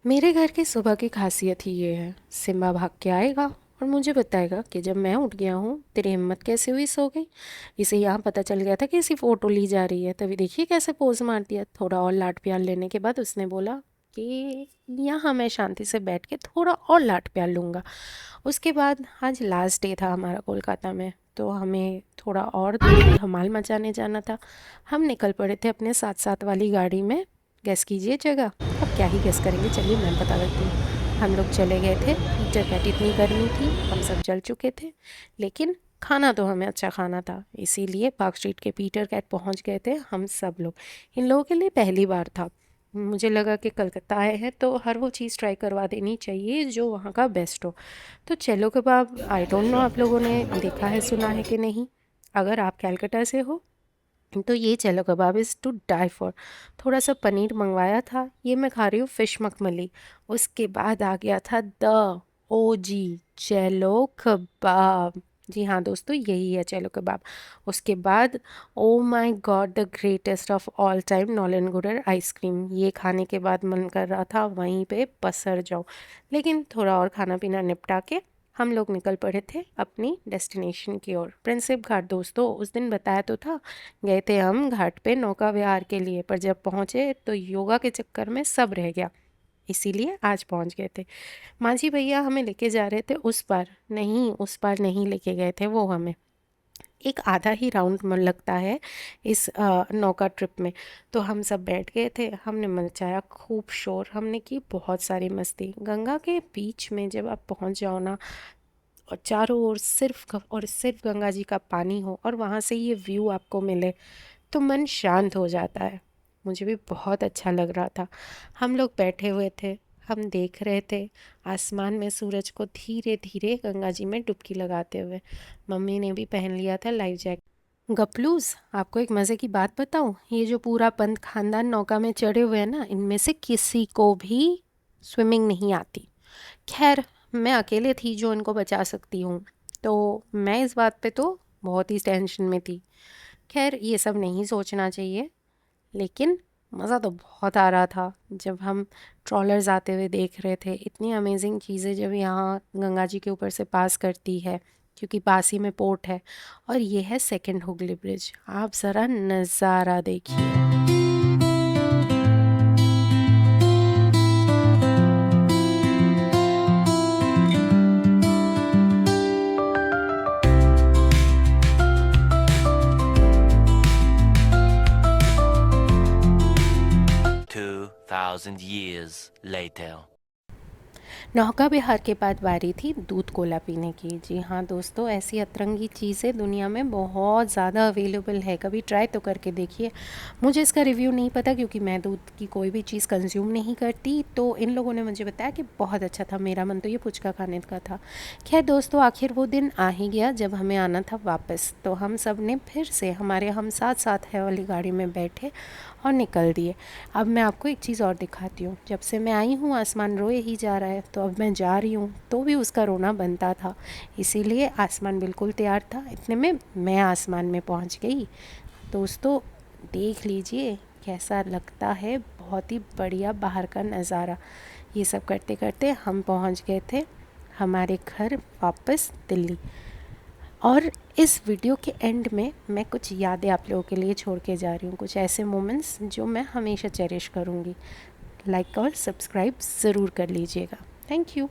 मेरे घर की सुबह की खासियत ही ये है, सिम्बा भाग के आएगा और मुझे बताएगा कि जब मैं उठ गया हूँ तेरी हिम्मत कैसे हुई सो गई। इसे यहाँ पता चल गया था कि इसी फ़ोटो ली जा रही है, तभी देखिए कैसे पोज मार दिया। थोड़ा और लाड प्यार लेने के बाद उसने बोला कि यहाँ मैं शांति से बैठ के थोड़ा और लाड प्यार लूँगा। उसके बाद आज लास्ट डे था हमारा कोलकाता में, तो हमें थोड़ा और धमाल मचाने जाना था। हम निकल पड़े थे अपने साथ साथ वाली गाड़ी में। गैस कीजिए जगह। अब क्या ही गेस करेंगे, चलिए मैं बता देती हूँ। हम लोग चले गए थे पीटर कैट। इतनी गर्मी थी, हम सब जल चुके थे, लेकिन खाना तो हमें अच्छा खाना था, इसीलिए पार्क स्ट्रीट के पीटर कैट पहुँच गए थे हम सब लोग। इन लोगों के लिए पहली बार था। मुझे लगा कि कलकत्ता आए हैं तो हर वो चीज़ ट्राई करवा देनी चाहिए जो वहाँ का बेस्ट हो। तो चलो कबाब, आई डोंट नो आप लोगों ने देखा है सुना है कि नहीं। अगर आप कैलकाटा से हो तो ये चलो कबाब इज़ टू डाई फॉर। थोड़ा सा पनीर मंगवाया था, ये मैं खा रही हूँ फ़िश मखमली। उसके बाद आ गया था द ओ जी चलो कबाब। जी हाँ दोस्तों, यही है चलो कबाब। उसके बाद oh my God, the greatest of all time Nolan Gudur ice cream. ये खाने के बाद मन कर रहा था वहीं पे पसर जाऊँ, लेकिन थोड़ा और खाना पीना निपटा के हम लोग निकल पड़े थे अपनी डेस्टिनेशन की ओर, प्रिंसेप घाट। दोस्तों उस दिन बताया तो था, गए थे हम घाट पे नौका विहार के लिए, पर जब पहुँचे तो योगा के चक्कर में सब रह गया, इसीलिए आज पहुँच गए थे। मांझी भैया हमें लेके जा रहे थे उस पार, नहीं उस पार नहीं लेके गए थे वो हमें। एक आधा ही राउंड मन लगता है इस नौका ट्रिप में। तो हम सब बैठ गए थे, हमने मचाया खूब शोर, हमने की बहुत सारी मस्ती। गंगा के बीच में जब आप पहुंच जाओ ना, और चारों ओर सिर्फ गंगा जी का पानी हो और वहाँ से ये व्यू आपको मिले, तो मन शांत हो जाता है। मुझे भी बहुत अच्छा लग रहा था। हम लोग बैठे हुए थे, हम देख रहे थे आसमान में सूरज को धीरे धीरे गंगा जी में डुबकी लगाते हुए। मम्मी ने भी पहन लिया था लाइफ जैकेट। गपलूस, आपको एक मज़े की बात बताऊं, ये जो पूरा पंत खानदान नौका में चढ़े हुए हैं ना, इनमें से किसी को भी स्विमिंग नहीं आती। खैर, मैं अकेले थी जो इनको बचा सकती हूँ, तो मैं इस बात पे तो बहुत ही टेंशन में थी। खैर ये सब नहीं सोचना चाहिए, लेकिन मज़ा तो बहुत आ रहा था जब हम ट्रॉलर्स आते हुए देख रहे थे। इतनी अमेजिंग चीज़ें जब यहाँ गंगा जी के ऊपर से पास करती है, क्योंकि पास ही में पोर्ट है। और ये है सेकंड हुगली ब्रिज, आप ज़रा नज़ारा देखिए। 2,000 years later. नौका विहार के बाद बारी थी दूध कोला पीने की। जी हाँ दोस्तों, ऐसी अतरंगी चीज़ें दुनिया में बहुत ज़्यादा अवेलेबल है, कभी ट्राई तो करके देखिए। मुझे इसका रिव्यू नहीं पता क्योंकि मैं दूध की कोई भी चीज़ कंज्यूम नहीं करती, तो इन लोगों ने मुझे बताया कि बहुत अच्छा था। मेरा मन तो ये पुचका खाने का था। खैर दोस्तों, आखिर वो दिन आ ही गया जब हमें आना था वापस, तो हम सब ने फिर से हमारे हम साथ साथ है वाली गाड़ी में बैठे और निकल दिए। अब मैं आपको एक चीज़ और दिखाती हूँ। जब से मैं आई हूँ आसमान रोए ही जा रहा है, तो अब मैं जा रही हूँ तो भी उसका रोना बनता था, इसीलिए आसमान बिल्कुल तैयार था। इतने में मैं आसमान में पहुँच गई। दोस्तों देख लीजिए कैसा लगता है, बहुत ही बढ़िया बाहर का नज़ारा। ये सब करते करते हम पहुँच गए थे हमारे घर वापस दिल्ली। और इस वीडियो के एंड में मैं कुछ यादें आप लोगों के लिए छोड़ के जा रही हूँ, कुछ ऐसे मोमेंट्स जो मैं हमेशा चेरिश करूँगी। लाइक और सब्सक्राइब ज़रूर कर लीजिएगा। Thank you.